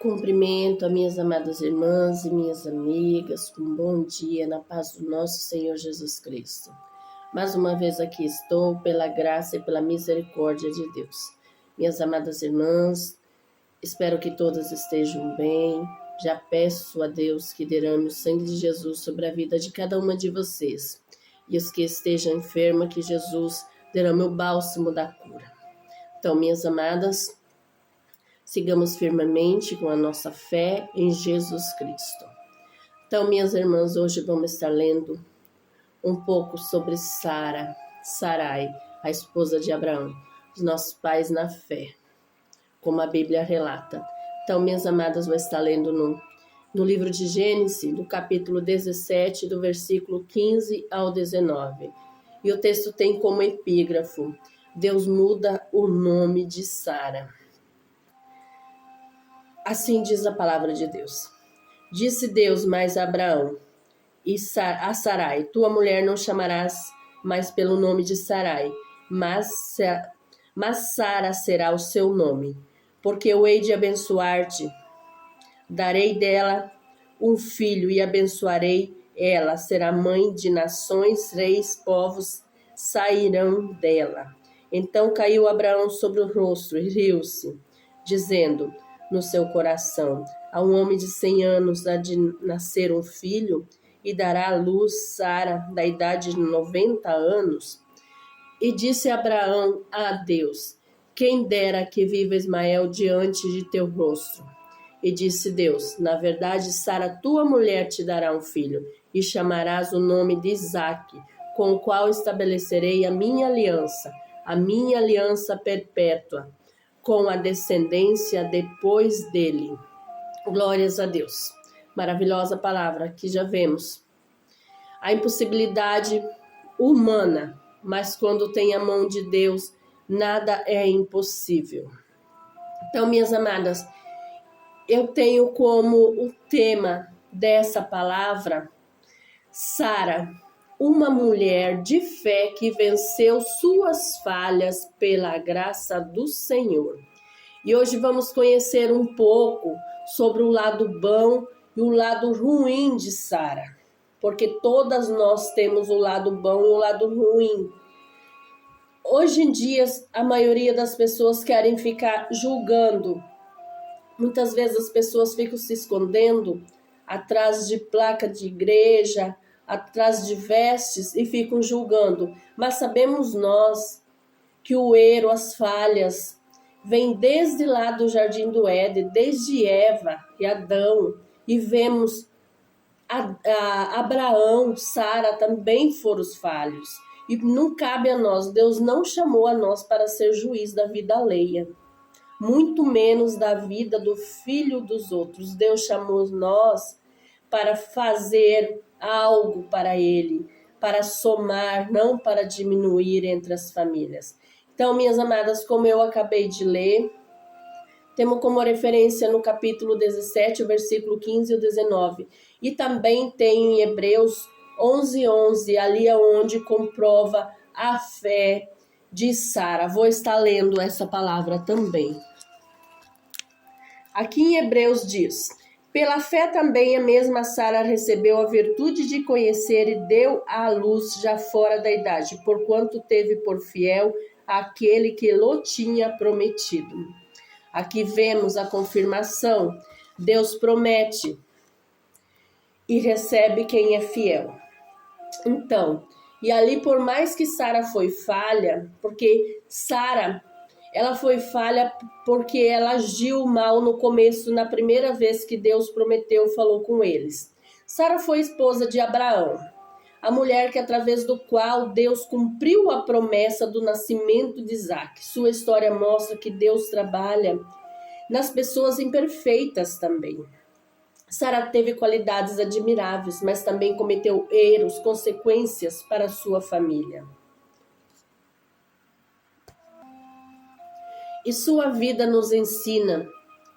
Cumprimento a minhas amadas irmãs e minhas amigas com um bom dia na paz do nosso Senhor Jesus Cristo. Mais uma vez aqui estou pela graça e pela misericórdia de Deus. Minhas amadas irmãs, espero que todas estejam bem. Já peço a Deus que derrame o sangue de Jesus sobre a vida de cada uma de vocês. E os que estejam enfermos, que Jesus derrame o bálsamo da cura. Então, minhas amadas, sigamos firmemente com a nossa fé em Jesus Cristo. Então, minhas irmãs, hoje vamos estar lendo um pouco sobre Sarai, a esposa de Abraão, os nossos pais na fé, como a Bíblia relata. Então, minhas amadas, vou estar lendo no livro de Gênesis, do capítulo 17, do versículo 15 ao 19. E o texto tem como epígrafo: Deus muda o nome de Sara. Assim diz a palavra de Deus. Disse Deus mais a Abraão e a Sarai: tua mulher não chamarás mais pelo nome de Sarai, mas Sara será o seu nome, porque eu hei de abençoar-te. Darei dela um filho e abençoarei ela. Será mãe de nações, reis, povos sairão dela. Então caiu Abraão sobre o rosto e riu-se, dizendo no seu coração: a um homem de 100 anos há de nascer um filho, e dará à luz Sara, da idade de 90 anos. E disse Abraão a Deus: quem dera que viva Ismael diante de teu rosto. E disse Deus: na verdade, Sara, tua mulher, te dará um filho, e chamarás o nome de Isaque, com o qual estabelecerei a minha aliança perpétua, com a descendência depois dele. Glórias a Deus. Maravilhosa palavra que já vemos. A impossibilidade humana, mas quando tem a mão de Deus, nada é impossível. Então, minhas amadas, eu tenho como o tema dessa palavra Sara, uma mulher de fé que venceu suas falhas pela graça do Senhor. E hoje vamos conhecer um pouco sobre o lado bom e o lado ruim de Sara, porque todas nós temos o lado bom e o lado ruim. Hoje em dia, a maioria das pessoas querem ficar julgando. Muitas vezes as pessoas ficam se escondendo atrás de placa de igreja, atrás de vestes e ficam julgando. Mas sabemos nós que o erro, as falhas, vem desde lá do Jardim do Éden, desde Eva e Adão. E vemos Abraão, Sara também foram os falhos. E não cabe a nós, Deus não chamou a nós para ser juiz da vida alheia, muito menos da vida do filho dos outros. Deus chamou nós para fazer algo para Ele, para somar, não para diminuir entre as famílias. Então, minhas amadas, como eu acabei de ler, temos como referência no capítulo 17, o versículo 15 e o 19. E também tem em Hebreus 11:11, ali é onde comprova a fé de Sara. Vou estar lendo essa palavra também. Aqui em Hebreus diz: pela fé também a mesma Sara recebeu a virtude de conhecer e deu à luz já fora da idade, porquanto teve por fiel aquele que lhe tinha prometido. Aqui vemos a confirmação. Deus promete e recebe quem é fiel. Então, e ali por mais que Sara foi falha, porque Sara, ela foi falha porque ela agiu mal no começo, na primeira vez que Deus prometeu, falou com eles. Sara foi esposa de Abraão, a mulher que através do qual Deus cumpriu a promessa do nascimento de Isaque. Sua história mostra que Deus trabalha nas pessoas imperfeitas também. Sara teve qualidades admiráveis, mas também cometeu erros, consequências para sua família. E sua vida nos ensina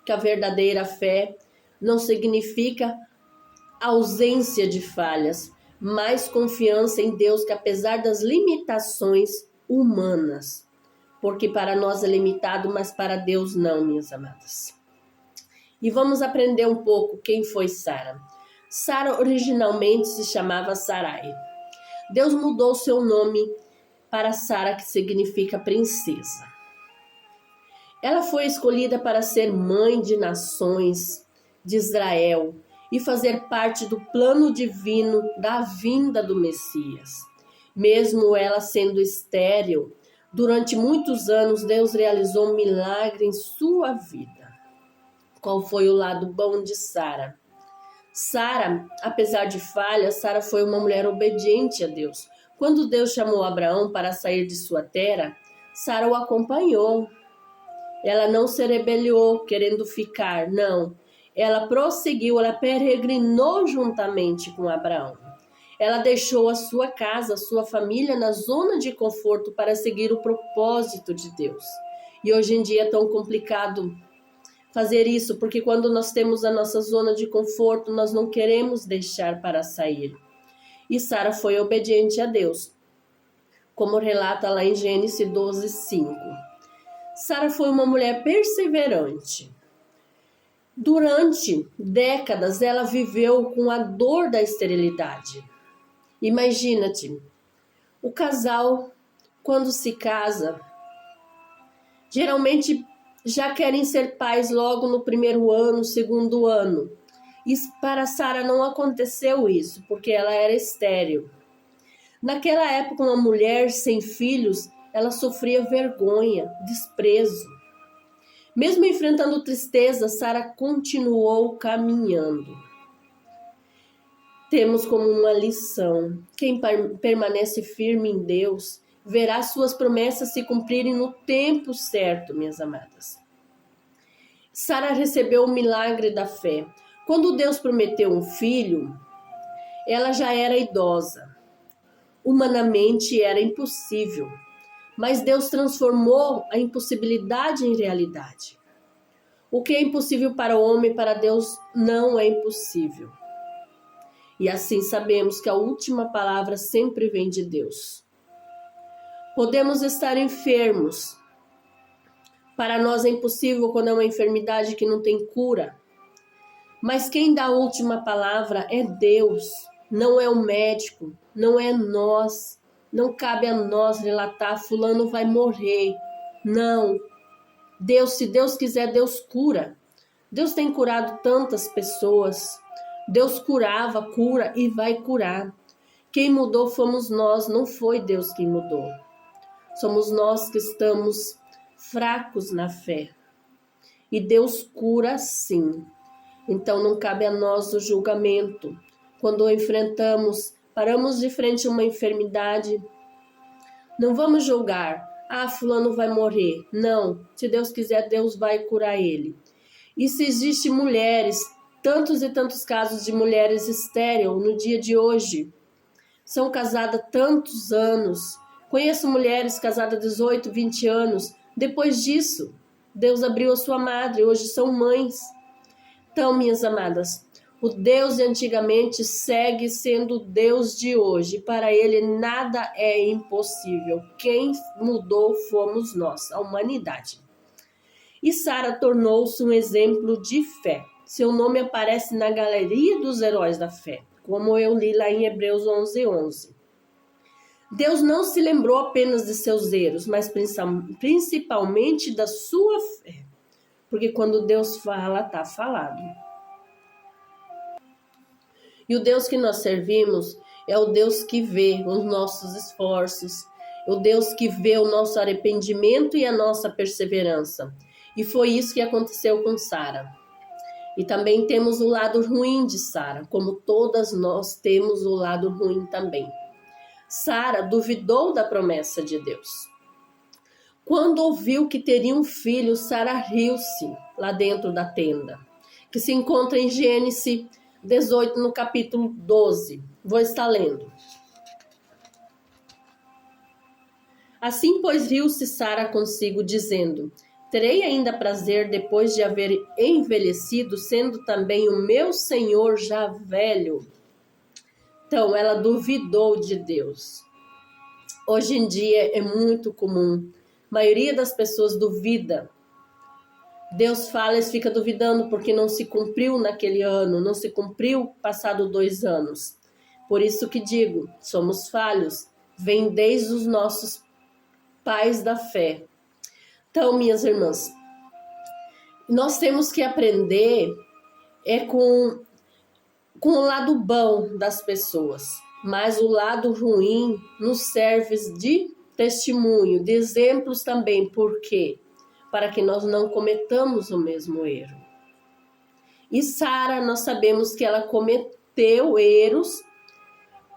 que a verdadeira fé não significa ausência de falhas, mas confiança em Deus, que apesar das limitações humanas, porque para nós é limitado, mas para Deus não, minhas amadas. E vamos aprender um pouco quem foi Sara. Sara originalmente se chamava Sarai. Deus mudou seu nome para Sara, que significa princesa. Ela foi escolhida para ser mãe de nações de Israel e fazer parte do plano divino da vinda do Messias. Mesmo ela sendo estéril, durante muitos anos Deus realizou um milagre em sua vida. Qual foi o lado bom de Sara? Sara, apesar de falhas, Sara foi uma mulher obediente a Deus. Quando Deus chamou Abraão para sair de sua terra, Sara o acompanhou. Ela não se rebelou querendo ficar, não. Ela prosseguiu, ela peregrinou juntamente com Abraão. Ela deixou a sua casa, a sua família na zona de conforto para seguir o propósito de Deus. E hoje em dia é tão complicado fazer isso, porque quando nós temos a nossa zona de conforto, nós não queremos deixar para sair. E Sara foi obediente a Deus, como relata lá em Gênesis 12:5. Sara foi uma mulher perseverante. Durante décadas, ela viveu com a dor da esterilidade. Imagina-te, o casal, quando se casa, geralmente já querem ser pais logo no primeiro ano, segundo ano. E para Sara não aconteceu isso, porque ela era estéril. Naquela época, uma mulher sem filhos, ela sofria vergonha, desprezo. Mesmo enfrentando tristeza, Sara continuou caminhando. Temos como uma lição: quem permanece firme em Deus verá suas promessas se cumprirem no tempo certo, minhas amadas. Sara recebeu o milagre da fé. Quando Deus prometeu um filho, ela já era idosa. Humanamente era impossível, mas Deus transformou a impossibilidade em realidade. O que é impossível para o homem, para Deus não é impossível. E assim sabemos que a última palavra sempre vem de Deus. Podemos estar enfermos. Para nós é impossível quando é uma enfermidade que não tem cura. Mas quem dá a última palavra é Deus, não é o médico, não é nós. Não cabe a nós relatar, fulano vai morrer. Não. Deus, se Deus quiser, Deus cura. Deus tem curado tantas pessoas. Deus curava, cura e vai curar. Quem mudou fomos nós, não foi Deus quem mudou. Somos nós que estamos fracos na fé. E Deus cura sim. Então não cabe a nós o julgamento. Quando enfrentamos, paramos de frente a uma enfermidade, não vamos julgar. Ah, fulano vai morrer. Não, se Deus quiser, Deus vai curar ele. E se existem mulheres, tantos e tantos casos de mulheres estéreis no dia de hoje, são casadas tantos anos. Conheço mulheres casadas 18, 20 anos. Depois disso, Deus abriu a sua madre, hoje são mães. Então, minhas amadas, o Deus de antigamente segue sendo o Deus de hoje. Para ele nada é impossível. Quem mudou fomos nós, a humanidade. E Sara tornou-se um exemplo de fé. Seu nome aparece na galeria dos heróis da fé, como eu li lá em Hebreus 11:11. Deus não se lembrou apenas de seus erros, mas principalmente da sua fé. Porque quando Deus fala, está falado. E o Deus que nós servimos é o Deus que vê os nossos esforços, o Deus que vê o nosso arrependimento e a nossa perseverança. E foi isso que aconteceu com Sara. E também temos o lado ruim de Sara, como todas nós temos o lado ruim também. Sara duvidou da promessa de Deus. Quando ouviu que teria um filho, Sara riu-se lá dentro da tenda, que se encontra em Gênesis 18, no capítulo 12. Vou estar lendo. Assim, pois, riu-se Sara consigo, dizendo: terei ainda prazer depois de haver envelhecido, sendo também o meu Senhor já velho. Então, ela duvidou de Deus. Hoje em dia é muito comum. A maioria das pessoas duvida Deus fala, eles ficam duvidando porque não se cumpriu naquele ano, não se cumpriu passado 2 anos. Por isso que digo, somos falhos, vem desde os nossos pais da fé. Então, minhas irmãs, nós temos que aprender com o lado bom das pessoas, mas o lado ruim nos serve de testemunho, de exemplos também. Por quê? Para que nós não cometamos o mesmo erro. E Sara, nós sabemos que ela cometeu erros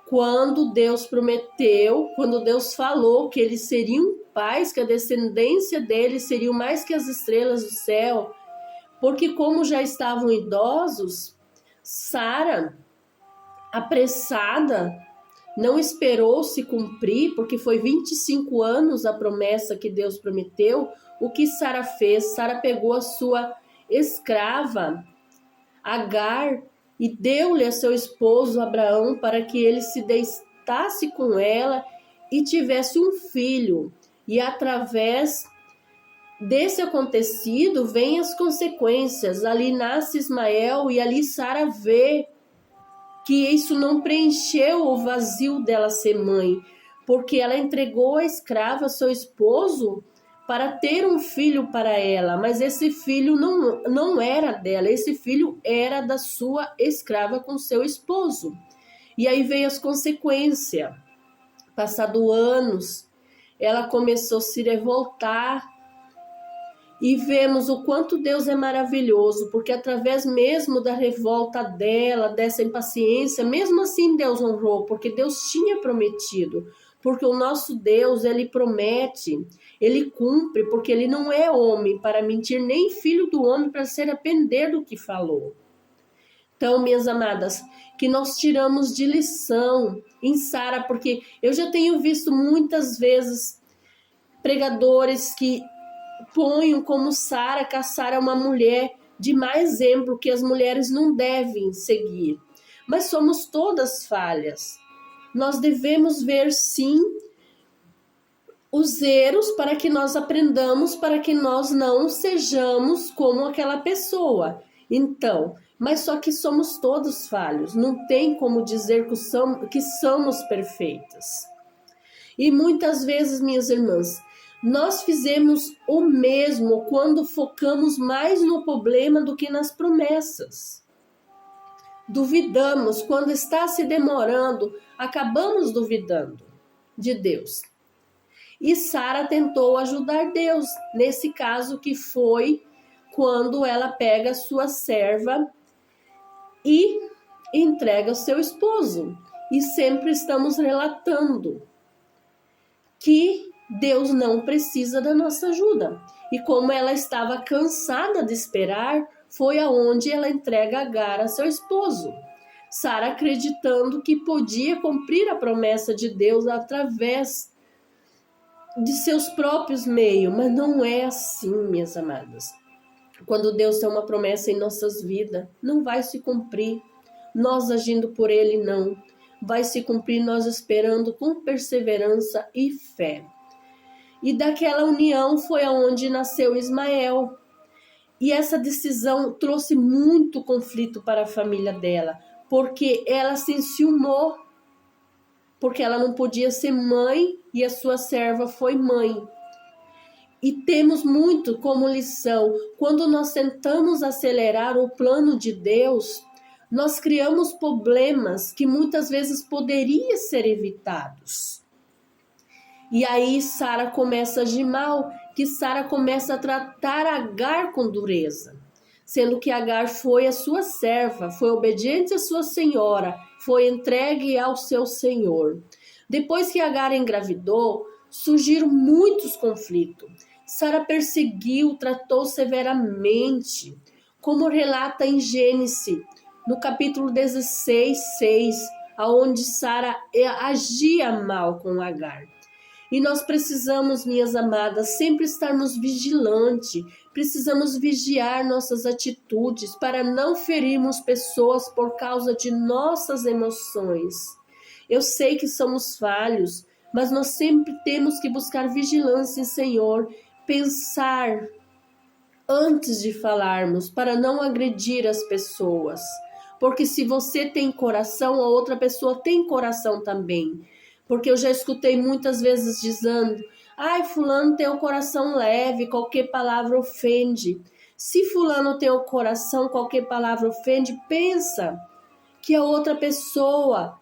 quando Deus prometeu, quando Deus falou que eles seriam pais, que a descendência deles seria mais que as estrelas do céu, porque como já estavam idosos, Sara, apressada, não esperou se cumprir, porque foi 25 anos a promessa que Deus prometeu. O que Sara fez? Sara pegou a sua escrava, Agar, e deu-lhe a seu esposo Abraão para que ele se deitasse com ela e tivesse um filho. E através desse acontecido vem as consequências. Ali nasce Ismael e ali Sara vê que isso não preencheu o vazio dela ser mãe, porque ela entregou a escrava, seu esposo, para ter um filho para ela, mas esse filho não era dela, esse filho era da sua escrava com seu esposo. E aí veio as consequências. Passado anos, ela começou a se revoltar, e vemos o quanto Deus é maravilhoso, porque através mesmo da revolta dela, dessa impaciência, mesmo assim Deus honrou, porque Deus tinha prometido. Porque o nosso Deus, ele promete, ele cumpre, porque ele não é homem para mentir, nem filho do homem para se arrepender do que falou. Então, minhas amadas, que nós tiramos de lição em Sara, porque eu já tenho visto muitas vezes pregadores que ponham como Sara, que a Sara é uma mulher de má exemplo, que as mulheres não devem seguir. Mas somos todas falhas. Nós devemos ver, sim, os erros para que nós aprendamos, para que nós não sejamos como aquela pessoa. Então, mas só que somos todos falhos. Não tem como dizer que somos perfeitas. E muitas vezes, minhas irmãs, nós fizemos o mesmo quando focamos mais no problema do que nas promessas. Duvidamos, quando está se demorando, acabamos duvidando de Deus. E Sara tentou ajudar Deus, nesse caso que foi quando ela pega a sua serva e entrega ao seu esposo. E sempre estamos relatando que Deus não precisa da nossa ajuda. E como ela estava cansada de esperar, foi aonde ela entrega Agar a seu esposo. Sara acreditando que podia cumprir a promessa de Deus através de seus próprios meios, mas não é assim, minhas amadas. Quando Deus tem uma promessa em nossas vidas, não vai se cumprir nós agindo por Ele, não. Vai se cumprir nós esperando com perseverança e fé. E daquela união foi aonde nasceu Ismael. E essa decisão trouxe muito conflito para a família dela, porque ela se enciumou, porque ela não podia ser mãe e a sua serva foi mãe. E temos muito como lição, quando nós tentamos acelerar o plano de Deus, nós criamos problemas que muitas vezes poderiam ser evitados. E aí Sara começa a agir mal, que Sara começa a tratar Agar com dureza, sendo que Agar foi a sua serva, foi obediente à sua senhora, foi entregue ao seu senhor. Depois que Agar engravidou, surgiram muitos conflitos. Sara perseguiu, tratou severamente, como relata em Gênesis, no capítulo 16, 6, onde Sara agia mal com Agar. E nós precisamos, minhas amadas, sempre estarmos vigilantes, precisamos vigiar nossas atitudes para não ferirmos pessoas por causa de nossas emoções. Eu sei que somos falhos, mas nós sempre temos que buscar vigilância em Senhor, pensar antes de falarmos, para não agredir as pessoas. Porque se você tem coração, a outra pessoa tem coração também. Porque eu já escutei muitas vezes dizendo: ai, fulano tem o coração leve, qualquer palavra ofende. Se fulano tem o coração, qualquer palavra ofende, pensa que a outra pessoa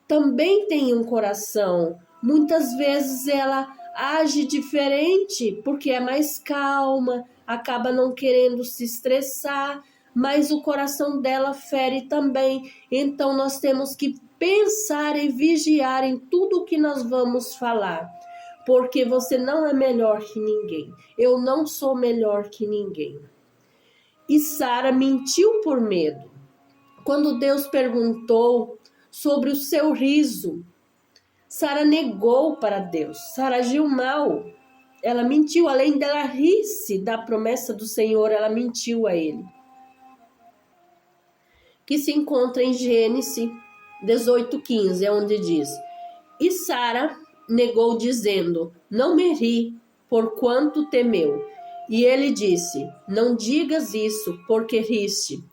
também tem um coração. Muitas vezes ela age diferente porque é mais calma, acaba não querendo se estressar, mas o coração dela fere também. Então nós temos que pensar e vigiar em tudo o que nós vamos falar, porque você não é melhor que ninguém. Eu não sou melhor que ninguém. E Sara mentiu por medo. Quando Deus perguntou sobre o seu riso, Sara negou para Deus. Sara agiu mal. Ela mentiu, além dela rir-se da promessa do Senhor, ela mentiu a ele. Que se encontra em Gênesis 18:15, é onde diz: e Sara negou dizendo: não me ri, porquanto temeu. E ele disse: não digas isso, porque riste.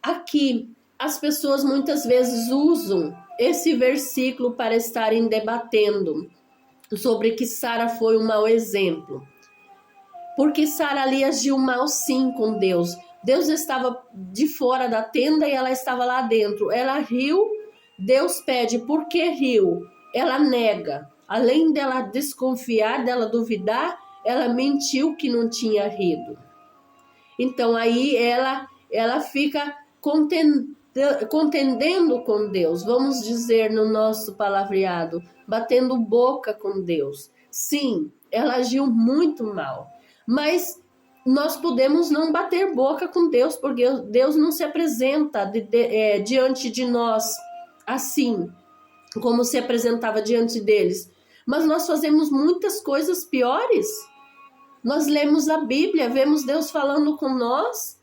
Aqui, as pessoas muitas vezes usam esse versículo para estarem debatendo sobre que Sara foi um mau exemplo. Porque Sara ali agiu mal sim com Deus. Deus estava de fora da tenda e ela estava lá dentro. Ela riu, Deus pede: por que riu? Ela nega. Além dela desconfiar, dela duvidar, ela mentiu que não tinha rido. Então aí ela fica contendendo com Deus, vamos dizer no nosso palavreado, batendo boca com Deus. Sim, ela agiu muito mal, mas nós podemos não bater boca com Deus, porque Deus não se apresenta diante de nós assim, como se apresentava diante deles. Mas nós fazemos muitas coisas piores. Nós lemos a Bíblia, vemos Deus falando com nós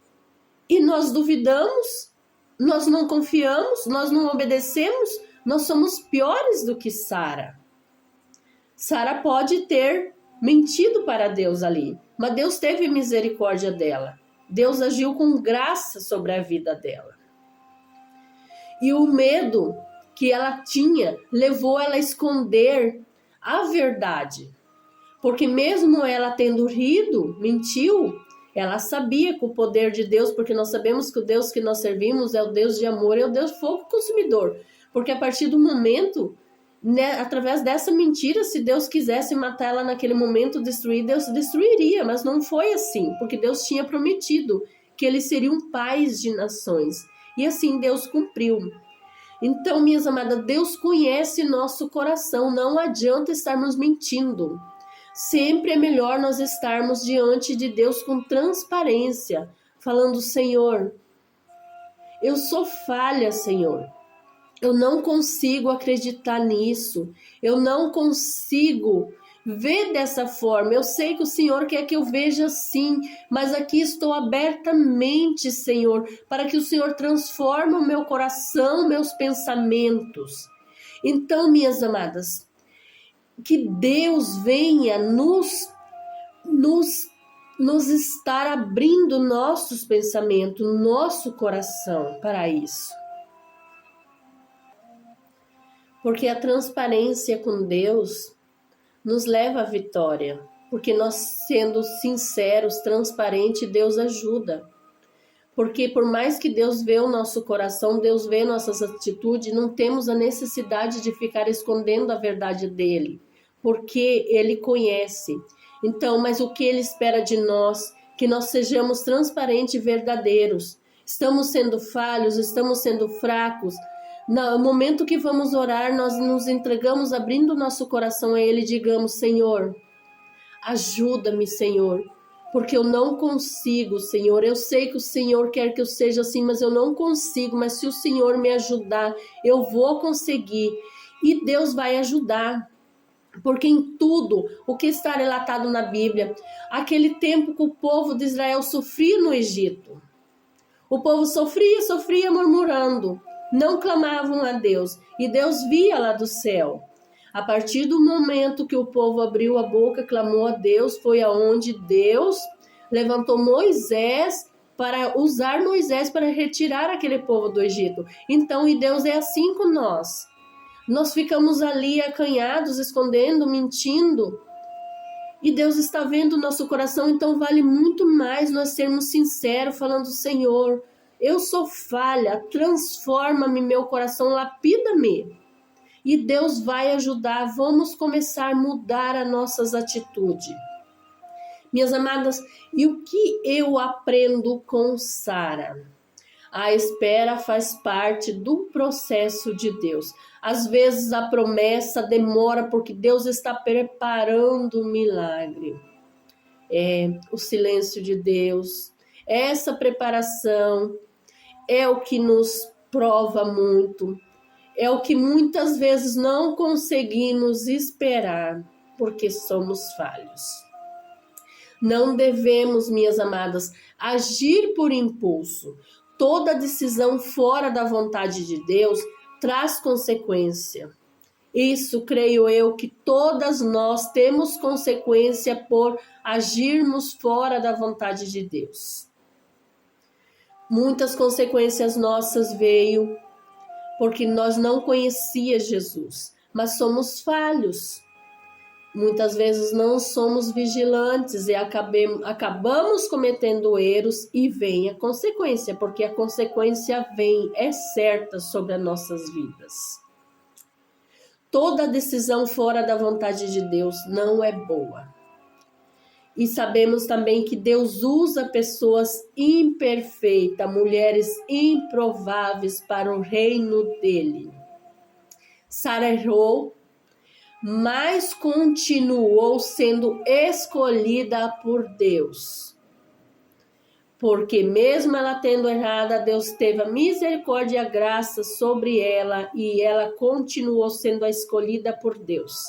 e nós duvidamos, nós não confiamos, nós não obedecemos, nós somos piores do que Sara. Sara pode ter mentido para Deus ali, mas Deus teve misericórdia dela. Deus agiu com graça sobre a vida dela. E o medo que ela tinha levou ela a esconder a verdade. Porque mesmo ela tendo rido, mentiu, ela sabia que o poder de Deus, porque nós sabemos que o Deus que nós servimos é o Deus de amor, é o Deus fogo consumidor. Porque a partir do momento, né, através dessa mentira, se Deus quisesse matar ela naquele momento, destruir, Deus destruiria. Mas não foi assim, porque Deus tinha prometido que eles seriam pais de nações. E assim Deus cumpriu. Então, minhas amadas, Deus conhece nosso coração, não adianta estarmos mentindo. Sempre é melhor nós estarmos diante de Deus com transparência, falando: Senhor, eu sou falha, Senhor. Eu não consigo acreditar nisso. Eu não consigo ver dessa forma. Eu sei que o Senhor quer que eu veja assim, mas aqui estou abertamente, Senhor, para que o Senhor transforme o meu coração, meus pensamentos. Então, minhas amadas, que Deus venha nos estar abrindo nossos pensamentos, nosso coração para isso. Porque a transparência com Deus nos leva à vitória. Porque nós, sendo sinceros, transparentes, Deus ajuda. Porque por mais que Deus vê o nosso coração, Deus vê nossas atitudes, não temos a necessidade de ficar escondendo a verdade dele, porque ele conhece. Então, mas o que ele espera de nós? Que nós sejamos transparentes e verdadeiros. Estamos sendo falhos, estamos sendo fracos. No momento que vamos orar, nós nos entregamos, abrindo nosso coração a ele, e digamos: Senhor, ajuda-me, Senhor, porque eu não consigo, Senhor. Eu sei que o Senhor quer que eu seja assim, mas eu não consigo. Mas se o Senhor me ajudar, eu vou conseguir. E Deus vai ajudar. Porque em tudo o que está relatado na Bíblia, aquele tempo que o povo de Israel sofria no Egito, o povo sofria murmurando, não clamavam a Deus, e Deus via lá do céu. A partir do momento que o povo abriu a boca, clamou a Deus, foi aonde Deus levantou Moisés para usar Moisés para retirar aquele povo do Egito. Então, e Deus é assim com nós. Nós ficamos ali acanhados, escondendo, mentindo. E Deus está vendo o nosso coração, então vale muito mais nós sermos sinceros, falando: Senhor, eu sou falha, transforma-me meu coração, lapida-me. E Deus vai ajudar, vamos começar a mudar as nossas atitudes. Minhas amadas, e o que eu aprendo com Sara? A espera faz parte do processo de Deus. Às vezes a promessa demora porque Deus está preparando um milagre. O silêncio de Deus, essa preparação é o que nos prova muito, é o que muitas vezes não conseguimos esperar porque somos falhos. Não devemos, minhas amadas, agir por impulso. Toda decisão fora da vontade de Deus traz consequência. Isso, creio eu, que todas nós temos consequência por agirmos fora da vontade de Deus. Muitas consequências nossas veio porque nós não conhecíamos Jesus, mas somos falhos. Muitas vezes não somos vigilantes e acabamos cometendo erros e vem a consequência, porque a consequência é certa sobre as nossas vidas. Toda decisão fora da vontade de Deus não é boa. E sabemos também que Deus usa pessoas imperfeitas, mulheres improváveis para o reino dele. Sara errou, mas continuou sendo escolhida por Deus. Porque mesmo ela tendo errado, Deus teve a misericórdia e a graça sobre ela e ela continuou sendo a escolhida por Deus.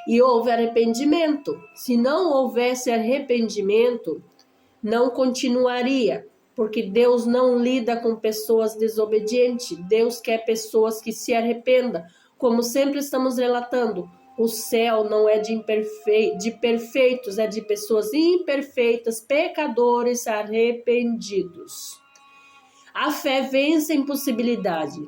E houve arrependimento. Se não houvesse arrependimento, não continuaria, porque Deus não lida com pessoas desobedientes. Deus quer pessoas que se arrependam, como sempre estamos relatando. O céu não é de perfeitos, é de pessoas imperfeitas, pecadores arrependidos. A fé vence a impossibilidade.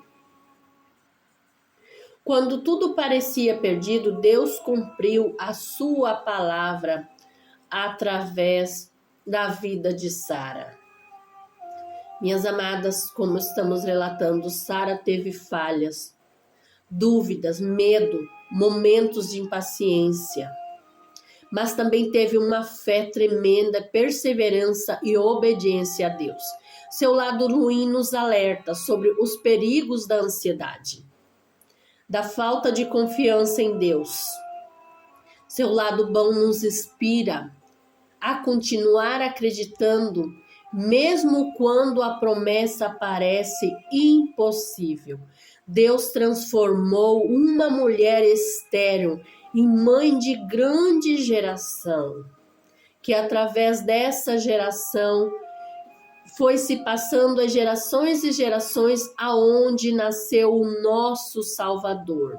Quando tudo parecia perdido, Deus cumpriu a sua palavra através da vida de Sara. Minhas amadas, como estamos relatando, Sara teve falhas, dúvidas, medo, momentos de impaciência, mas também teve uma fé tremenda, perseverança e obediência a Deus. Seu lado ruim nos alerta sobre os perigos da ansiedade, da falta de confiança em Deus. Seu lado bom nos inspira a continuar acreditando, mesmo quando a promessa parece impossível. Deus transformou uma mulher estéril em mãe de grande geração, que através dessa geração foi se passando as gerações e gerações aonde nasceu o nosso Salvador.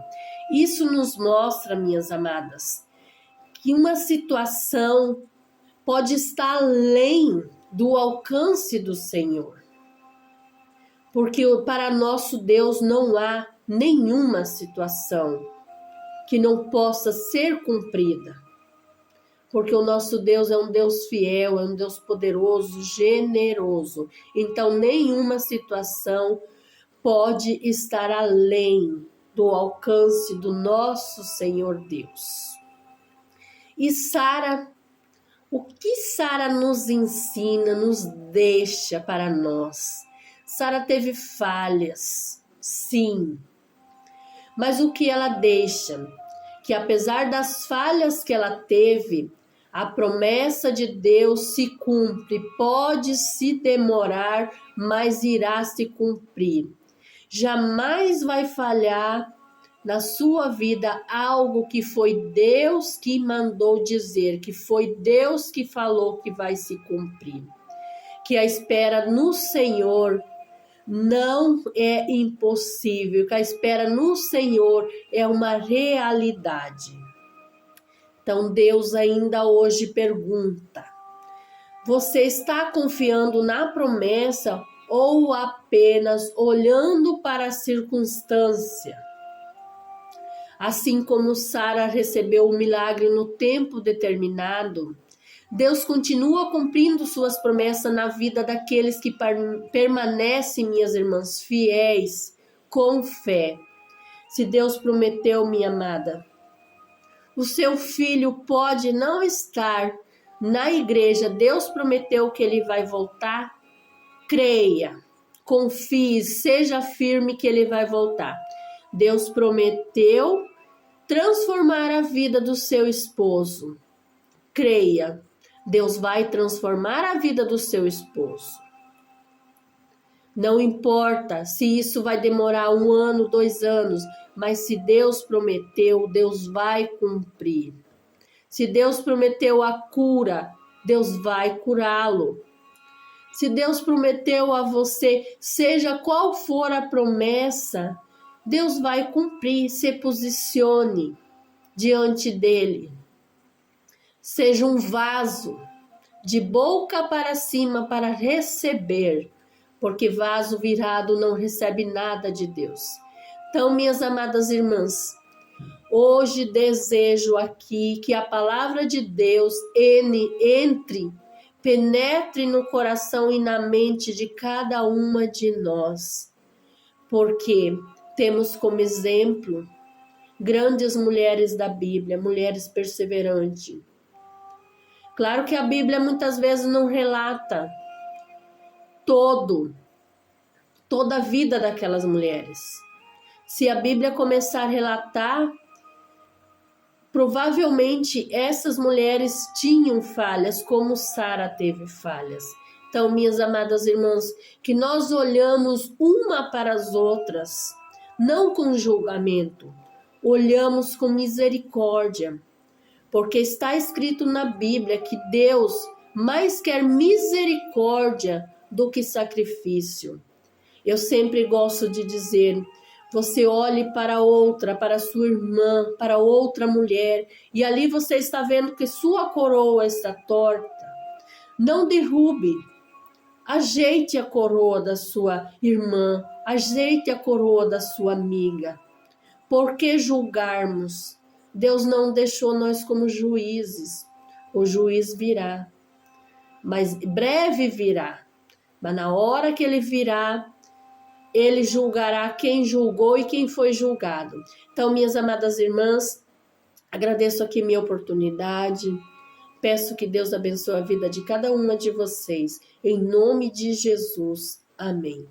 Isso nos mostra, minhas amadas, que uma situação pode estar além do alcance do Senhor. Porque para nosso Deus não há nenhuma situação que não possa ser cumprida. Porque o nosso Deus é um Deus fiel, é um Deus poderoso, generoso. Então, nenhuma situação pode estar além do alcance do nosso Senhor Deus. E Sara, o que Sara nos ensina, nos deixa para nós? Sara teve falhas, sim. Mas o que ela deixa? Que apesar das falhas que ela teve, a promessa de Deus se cumpre. Pode se demorar, mas irá se cumprir. Jamais vai falhar na sua vida algo que foi Deus que mandou dizer, que foi Deus que falou que vai se cumprir. Que a espera no Senhor não é impossível, que a espera no Senhor é uma realidade. Então Deus ainda hoje pergunta: Você está confiando na promessa ou apenas olhando para a circunstância? Assim como Sara recebeu o milagre no tempo determinado, Deus continua cumprindo suas promessas na vida daqueles que permanecem, minhas irmãs, fiéis, com fé. Se Deus prometeu, minha amada, o seu filho pode não estar na igreja, Deus prometeu que ele vai voltar. Creia, confie, seja firme que ele vai voltar. Deus prometeu transformar a vida do seu esposo. Creia, Deus vai transformar a vida do seu esposo. Não importa se isso vai demorar 1 ano, 2 anos, mas se Deus prometeu, Deus vai cumprir. Se Deus prometeu a cura, Deus vai curá-lo. Se Deus prometeu a você, seja qual for a promessa, Deus vai cumprir. Se posicione diante dele. Seja um vaso de boca para cima para receber, porque vaso virado não recebe nada de Deus. Então, minhas amadas irmãs, hoje desejo aqui que a palavra de Deus entre, penetre no coração e na mente de cada uma de nós, porque temos como exemplo grandes mulheres da Bíblia, mulheres perseverantes. Claro que a Bíblia muitas vezes não relata toda a vida daquelas mulheres. Se a Bíblia começar a relatar, provavelmente essas mulheres tinham falhas, como Sara teve falhas. Então, minhas amadas irmãs, que nós olhamos uma para as outras, não com julgamento, olhamos com misericórdia, porque está escrito na Bíblia que Deus mais quer misericórdia do que sacrifício. Eu sempre gosto de dizer, você olhe para outra, para sua irmã, para outra mulher, e ali você está vendo que sua coroa está torta. Não derrube, ajeite a coroa da sua irmã, ajeite a coroa da sua amiga. Por que julgarmos? Deus não deixou nós como juízes. O juiz virá, mas breve virá. Mas na hora que ele virá, ele julgará quem julgou e quem foi julgado. Então, minhas amadas irmãs, agradeço aqui minha oportunidade. Peço que Deus abençoe a vida de cada uma de vocês. Em nome de Jesus. Amém.